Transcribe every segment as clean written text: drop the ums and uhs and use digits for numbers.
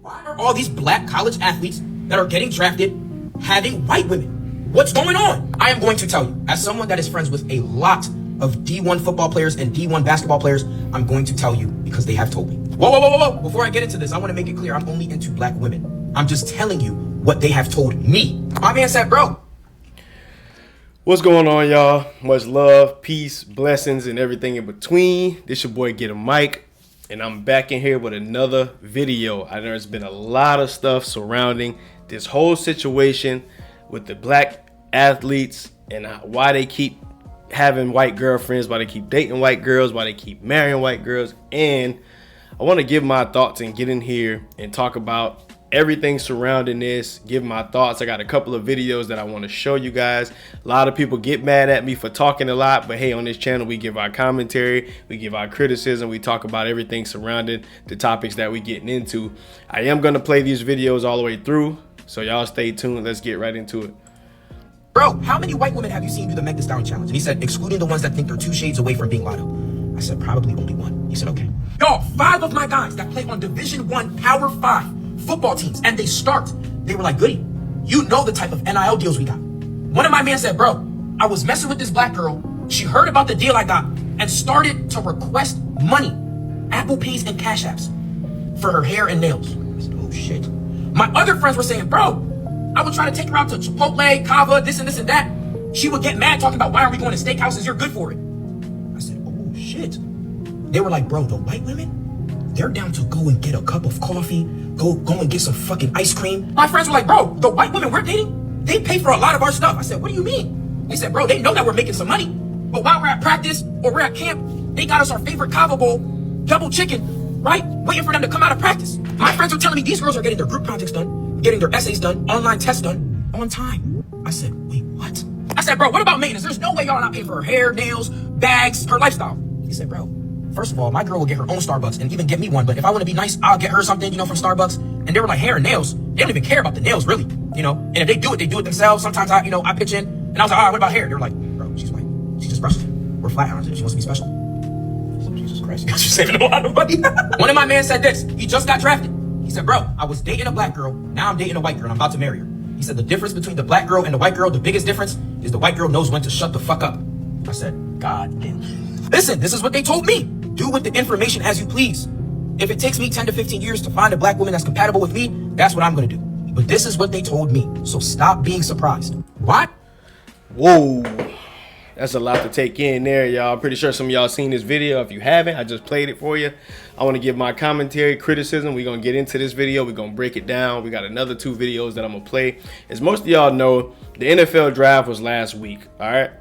Why are all these black college athletes that are getting drafted having white women? What's going on? I am going to tell you, as someone that is friends with a lot of D1 football players and D1 basketball players, I'm going to tell you because they have told me. Whoa. Before I get into this, I want to make it clear I'm only into black women. I'm just telling you what they have told me. My man said, bro. What's going on, y'all? Much love, peace, blessings, and everything in between. This your boy Get a Mic, and I'm back in here with another video. I know there's been a lot of stuff surrounding this whole situation with the black athletes and why they keep having white girlfriends, why they keep dating white girls, why they keep marrying white girls. And I want to give my thoughts and get in here and talk about everything surrounding this, give my thoughts. I got a couple of videos that I want to show you guys. A lot of people get mad at me for talking a lot, but hey, on this channel we give our commentary, we give our criticism, we talk about everything surrounding the topics that we getting into. I am going to play these videos all the way through, so y'all stay tuned. Let's get right into it. Bro, how many white women have you seen do the Meg Thee Stallion challenge? And he said, excluding the ones that think they're 2 shades away from being Lotto. I said, probably only 1. He said, okay. Y'all, 5 of my guys that play on Division I Power 5 football teams, and they were like, goody, you know the type of NIL deals we got. One of my men said, bro, I was messing with this black girl. She heard about the deal I got and started to request money, Apple Pays and Cash Apps, for her hair and nails. I said, oh shit. My other friends were saying, bro, I would try to take her out to Chipotle, Kava, this and that. She would get mad talking about, why are we going to steakhouses? You're good for it. I said, oh shit. They were like, bro, the white women, they're down to go and get a cup of coffee, go and get some fucking ice cream. My friends were like, bro, the white women we're dating, they pay for a lot of our stuff. I said, what do you mean? They said, bro, they know that we're making some money, but while we're at practice or we're at camp, they got us our favorite Kava bowl, double chicken, right? Waiting for them to come out of practice. My friends were telling me these girls are getting their group projects done, getting their essays done, online tests done, on time. I said, wait, what? I said, bro, what about maintenance? There's no way y'all not paying for her hair, nails, bags, her lifestyle. He said, bro, first of all, my girl will get her own Starbucks and even get me one. But if I want to be nice, I'll get her something, from Starbucks. And they were like, hair and nails. They don't even care about the nails, really, And if they do it themselves. Sometimes I pitch in. And I was like, all right, what about hair? They were like, bro, she's white. She just brushed it. We're flathorns. She wants to be special. So, Jesus Christ, you guys are saving a lot of money. One of my men said this. He just got drafted. He said, bro, I was dating a black girl. Now I'm dating a white girl. And I'm about to marry her. He said, the difference between the black girl and the white girl, the biggest difference is the white girl knows when to shut the fuck up. I said, God damn. Listen, this is what they told me. Do with the information as you please. If it takes me 10 to 15 years to find a black woman that's compatible with me, that's what I'm going to do. But this is what they told me. So stop being surprised. What? Whoa. That's a lot to take in there, y'all. I'm pretty sure some of y'all seen this video. If you haven't, I just played it for you. I want to give my commentary, criticism. We're going to get into this video. We're going to break it down. We got another 2 videos that I'm going to play. As most of y'all know, the NFL draft was last week. All right.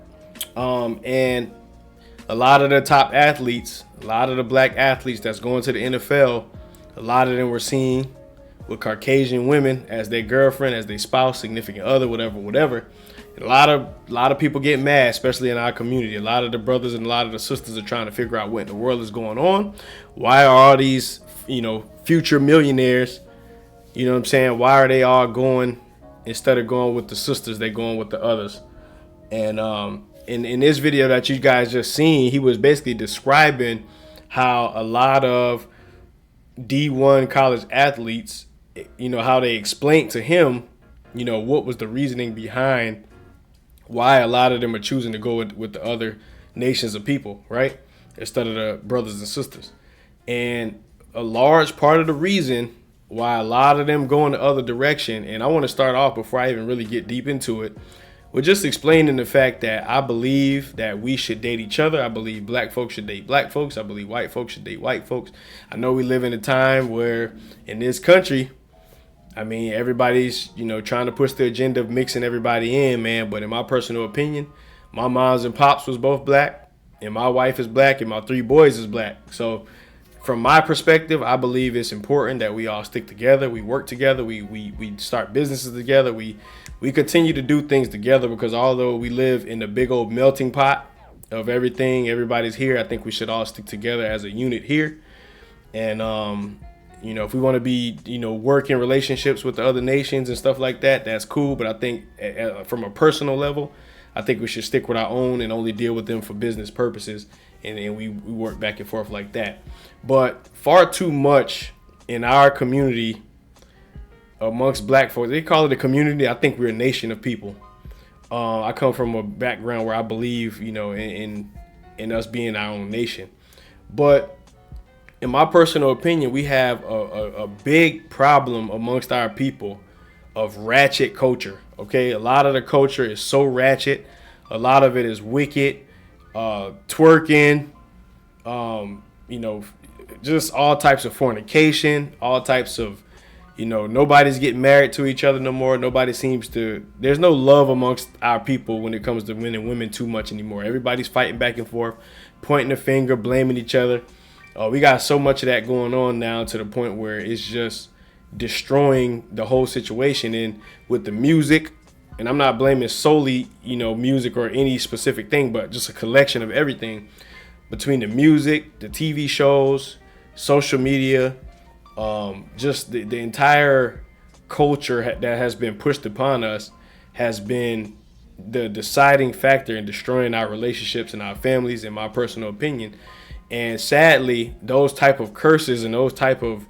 And a lot of the top athletes, a lot of the black athletes that's going to the NFL, a lot of them were seen with Caucasian women as their girlfriend, as their spouse, significant other, whatever. And a lot of people get mad, especially in our community. A lot of the brothers and a lot of the sisters are trying to figure out what in the world is going on. Why are all these, future millionaires, what I'm saying? Why are they all going, instead of going with the sisters, they're going with the others? And in this video that you guys just seen, he was basically describing how a lot of D1 college athletes, how they explained to him, what was the reasoning behind why a lot of them are choosing to go with the other nations of people, right? Instead of the brothers and sisters. And a large part of the reason why a lot of them go in the other direction, and I want to start off before I even really get deep into it, we're just explaining the fact that I believe that we should date each other. I believe black folks should date black folks. I believe white folks should date white folks. I know we live in a time where in this country, everybody's, trying to push the agenda of mixing everybody in, man. But in my personal opinion, my moms and pops was both black, and my wife is black, and my 3 boys is black. So from my perspective, I believe it's important that we all stick together. We work together. We start businesses together. We continue to do things together, because although we live in a big old melting pot of everything, everybody's here, I think we should all stick together as a unit here. And, if we want to be, work in relationships with the other nations and stuff like that, that's cool. But I think from a personal level, I think we should stick with our own and only deal with them for business purposes. And we work back and forth like that. But far too much in our community, amongst black folks. They call it a community. I think we're a nation of people. I come from a background where I believe, you know, in us being our own nation. But in my personal opinion, we have a big problem amongst our people of ratchet culture. Okay, a lot of the culture is so ratchet. A lot of it is wicked, twerking, you know, just all types of fornication, all types of, you know, nobody's getting married to each other no more. Nobody seems to, there's no love amongst our people when it comes to men and women too much anymore. Everybody's fighting back and forth, pointing the finger, blaming each other. We got so much of that going on now to the point where it's just destroying the whole situation. And with the music, and I'm not blaming solely, you know, music or any specific thing, but just a collection of everything between the music, the TV shows, social media, just the entire culture that has been pushed upon us has been the deciding factor in destroying our relationships and our families, in my personal opinion. And sadly, those type of curses and those type of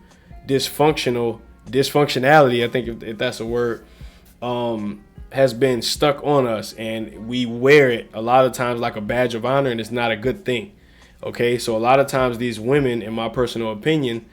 dysfunctionality, I think if that's a word, has been stuck on us, and we wear it a lot of times like a badge of honor, and it's not a good thing. Okay, so a lot of times these women, in my personal opinion,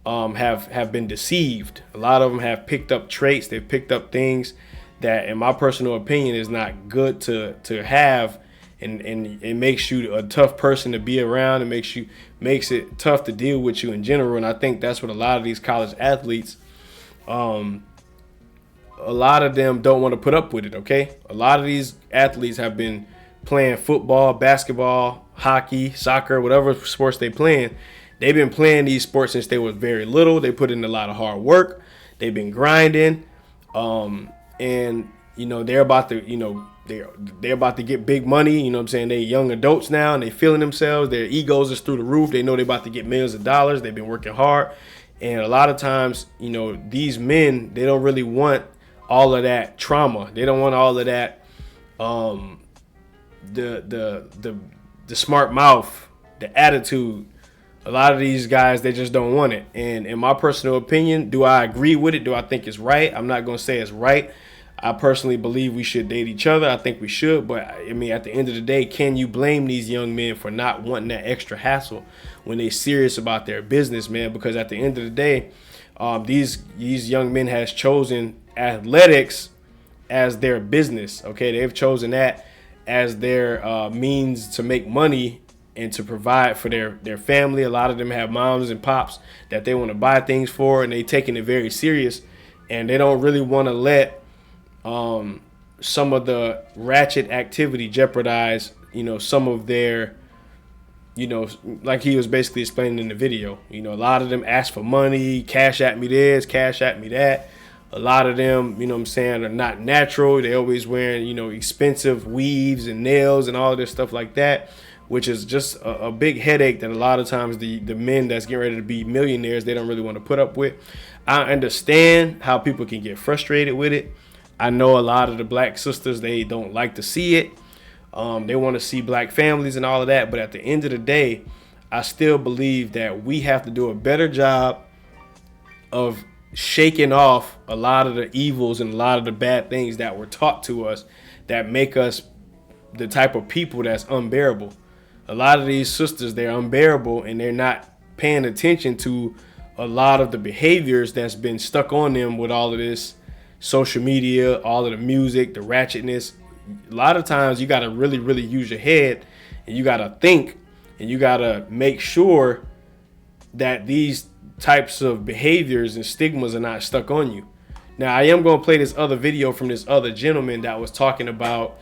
have been deceived. A lot of them have picked up traits. They've picked up things that, in my personal opinion, is not good to have, and it makes you a tough person to be around. It makes it tough to deal with you in general. And I think that's what a lot of these college athletes, a lot of them don't want to put up with it. Okay, a lot of these athletes have been playing football, basketball, hockey, soccer, whatever sports they playing. They've been playing these sports since they were very little. They put in a lot of hard work. They've been grinding, and you know they're about to, you know, they're about to get big money. You know what I'm saying? They're young adults now, and they feeling themselves. Their egos is through the roof. They know they're about to get millions of dollars. They've been working hard, and a lot of times, you know, these men, they don't really want all of that trauma. They don't want all of that, the smart mouth, the attitude. A lot of these guys, they just don't want it. And in my personal opinion, do I agree with it? Do I think it's right? I'm not going to say it's right. I personally believe we should date each other. I think we should. But, I mean, at the end of the day, can you blame these young men for not wanting that extra hassle when they're serious about their business, man? Because at the end of the day, these young men has chosen athletics as their business. Okay, they've chosen that as their means to make money and to provide for their family. A lot of them have moms and pops that they want to buy things for, and they taking it very serious, and they don't really want to let some of the ratchet activity jeopardize, you know, some of their, you know, like he was basically explaining in the video. You know, a lot of them ask for money, cash at me this, cash at me that. A lot of them, you know what I'm saying, are not natural. They always wearing, you know, expensive weaves and nails and all of this stuff like that, which is just a big headache that a lot of times the men that's getting ready to be millionaires, they don't really want to put up with. I understand how people can get frustrated with it. I know a lot of the black sisters, they don't like to see it. They want to see black families and all of that. But at the end of the day, I still believe that we have to do a better job of shaking off a lot of the evils and a lot of the bad things that were taught to us that make us the type of people that's unbearable. A lot of these sisters, they're unbearable, and they're not paying attention to a lot of the behaviors that's been stuck on them with all of this social media, all of the music, the ratchetness. A lot of times you got to really, really use your head, and you got to think, and you got to make sure that these types of behaviors and stigmas are not stuck on you. Now, I am going to play this other video from this other gentleman that was talking about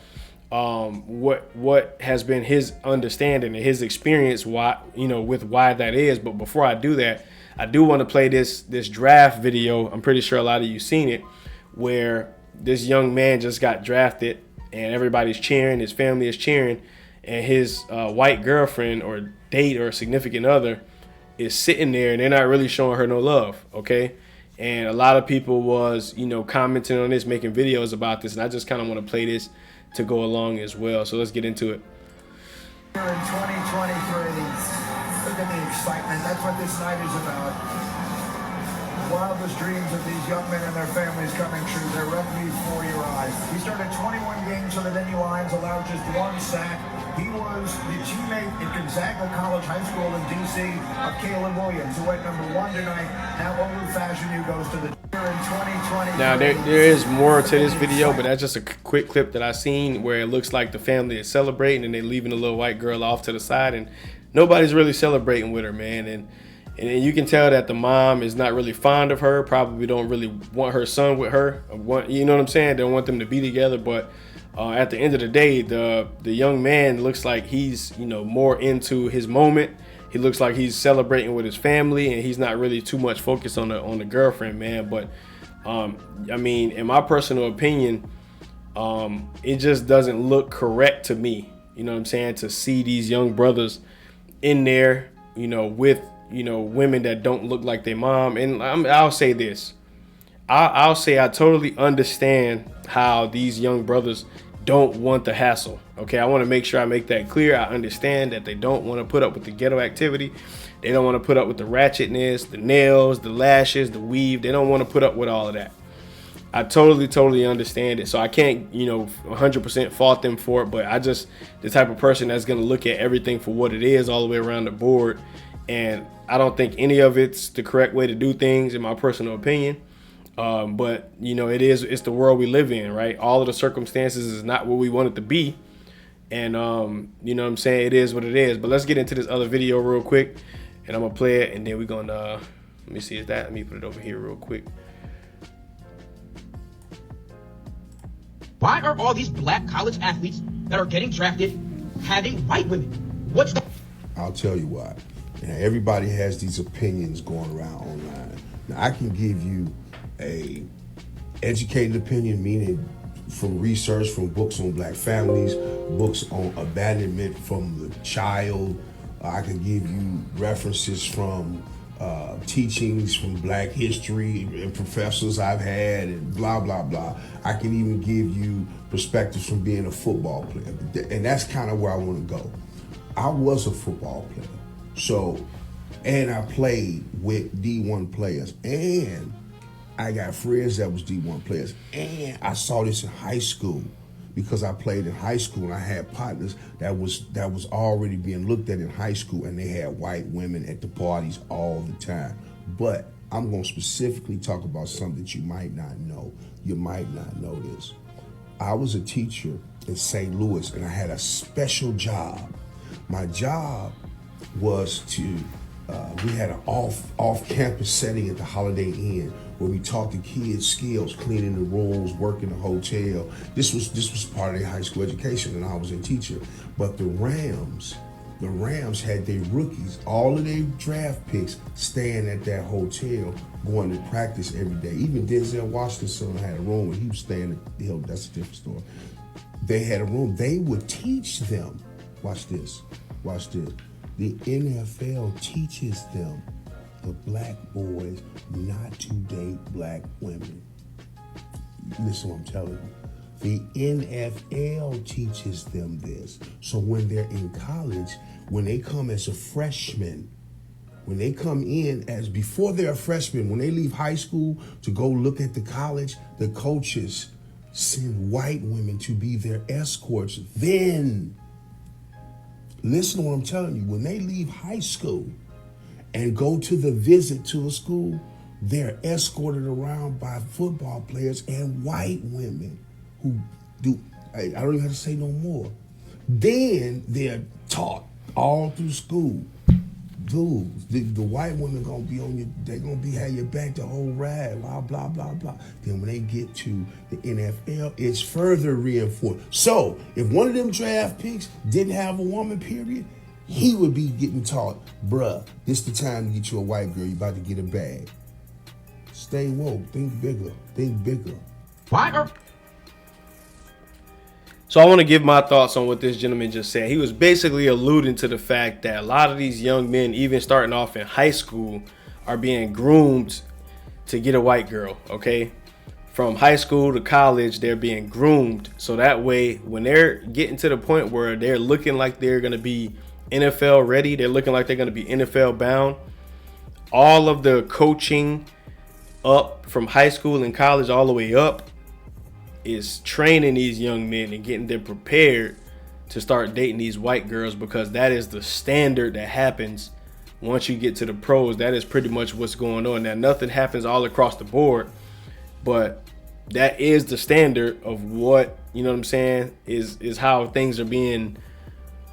what has been his understanding and his experience, why, you know, with why that is. But before I do that, I do want to play this draft video. I'm pretty sure a lot of you seen it, where this young man just got drafted and everybody's cheering, his family is cheering, and his white girlfriend or date or significant other is sitting there and they're not really showing her no love. Okay. And a lot of people was, you know, commenting on this, making videos about this, and I just kind of want to play this to go along as well. So let's get into it. In 2023, look at the excitement. That's what this night is about. wildest dreams of these young men and their families coming true. They're right before your eyes. He started 21 games for the Nittany Lions, allowed just 1 sack. He was the teammate at Gonzaga College High School in D.C. of Caleb Williams, who went #1 tonight. Now Olu Fashanu goes to the year in 2020. Now there is more to this video, but that's just a quick clip that I seen where it looks like the family is celebrating and they're leaving the little white girl off to the side, and nobody's really celebrating with her, man. And you can tell that the mom is not really fond of her. Probably don't really want her son with her. You know what I'm saying? They don't want them to be together, but. At the end of the day, the young man looks like he's, you know, more into his moment. He looks like he's celebrating with his family, and he's not really too much focused on the girlfriend, man. But I mean, in my personal opinion, it just doesn't look correct to me. You know what I'm saying? To see these young brothers in there, you know, with, you know, women that don't look like their mom. And I'll say this. I'll say I totally understand how these young brothers don't want the hassle. Okay, I want to make sure I make that clear. I understand that they don't want to put up with the ghetto activity. They don't want to put up with the ratchetness, the nails, the lashes, the weave. They don't want to put up with all of that. I totally understand it. So I can't, you know, 100% fault them for it. But I just, the type of person that's going to look at everything for what it is all the way around the board. And I don't think any of it's the correct way to do things, in my personal opinion. But, you know, it's the world we live in, right? All of the circumstances is not what we want it to be. And, you know what I'm saying? It is what it is. But let's get into this other video real quick. And I'm going to play it. And then we're going to, let me see, is that? Let me put it over here real quick. Why are all these black college athletes that are getting drafted having white women? What's the... I'll tell you why. You know, everybody has these opinions going around online. Now, I can give you a educated opinion, meaning from research, from books on black families, books on abandonment from the child. I can give you references from teachings from black history and professors I've had, and blah, blah, blah. I can even give you perspectives from being a football player. And that's kind of where I want to go. I was a football player. So, and I played with D1 players, and I got friends that was D1 players, and I saw this in high school because I played in high school, and I had partners that was already being looked at in high school, and they had white women at the parties all the time. But I'm going to specifically talk about something that you might not know. You might not know this. I was a teacher in St. Louis, and I had a special job. My job was to we had an off-campus setting at the Holiday Inn where we taught the kids skills, cleaning the rooms, working the hotel. This was part of their high school education, and I was a teacher. But the Rams had their rookies, all of their draft picks, staying at that hotel, going to practice every day. Even Denzel Washington's son had a room where he was staying at the Hill. That's a different story. They had a room. They would teach them. Watch this. The NFL teaches them, the black boys, not to date black women. Listen what I'm telling you. The NFL teaches them this. So when they're in college, when they come as a freshman, when they come in as before they're a freshman, when they leave high school to go look at the college, the coaches send white women to be their escorts. Then, listen to what I'm telling you. When they leave high school and go to the visit to the school, they're escorted around by football players and white women who do, I don't even have to say no more. Then they're taught all through school. Dude, the white women gonna be on you, they're gonna be have your back the whole ride, blah, blah, blah, blah. Then when they get to the NFL, it's further reinforced. So if one of them draft picks didn't have a woman, period, he would be getting taught, bruh, this the time to get you a white girl, you about to get a bag. Stay woke, think bigger. Why are... So I want to give my thoughts on what this gentleman just said. He was basically alluding to the fact that a lot of these young men, even starting off in high school, are being groomed to get a white girl, okay? From high school to college, they're being groomed. So that way, when they're getting to the point where they're looking like they're going to be NFL ready, they're looking like they're going to be NFL bound, all of the coaching up from high school and college all the way up is training these young men and getting them prepared to start dating these white girls, because that is the standard that happens once you get to the pros. That is pretty much what's going on. Now, nothing happens all across the board, but that is the standard of what, you know what I'm saying, is how things are being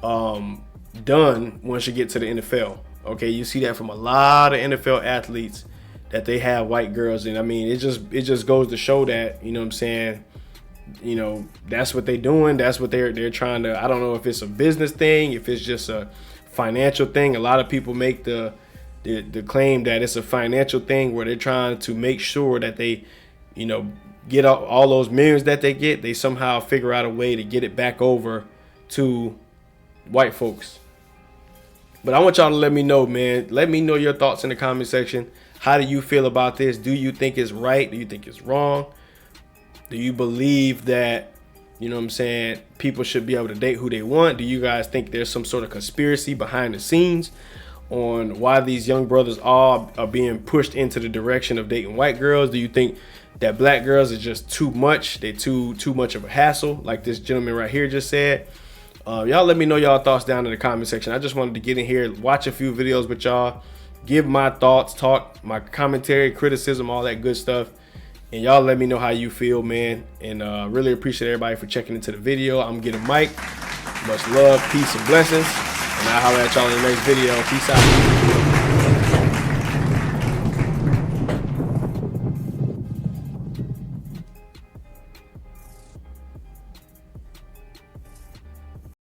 done once you get to the NFL. Okay, you see that from a lot of NFL athletes, that they have white girls. And I mean, it just goes to show that, you know what I'm saying, you know, that's what they're doing. That's what they're trying to, I don't know if it's a business thing, if it's just a financial thing. A lot of people make the claim that it's a financial thing, where they're trying to make sure that they, you know, get all those millions that they get, they somehow figure out a way to get it back over to white folks. But I want y'all to let me know, man. Let me know your thoughts in the comment section. How do you feel about this? Do you think it's right? Do you think it's wrong? Do you believe that, you know what I'm saying, people should be able to date who they want? Do you guys think there's some sort of conspiracy behind the scenes on why these young brothers all are being pushed into the direction of dating white girls? Do you think that black girls are just too much? They're too much of a hassle, like this gentleman right here just said? Y'all let me know y'all thoughts down in the comment section. I just wanted to get in here, watch a few videos with y'all, give my thoughts, talk my commentary, criticism, all that good stuff. And y'all let me know how you feel, man. And really appreciate everybody for checking into the video. I'm getting Mike. Much love, peace, and blessings. And I'll holler at y'all in the next video. Peace out.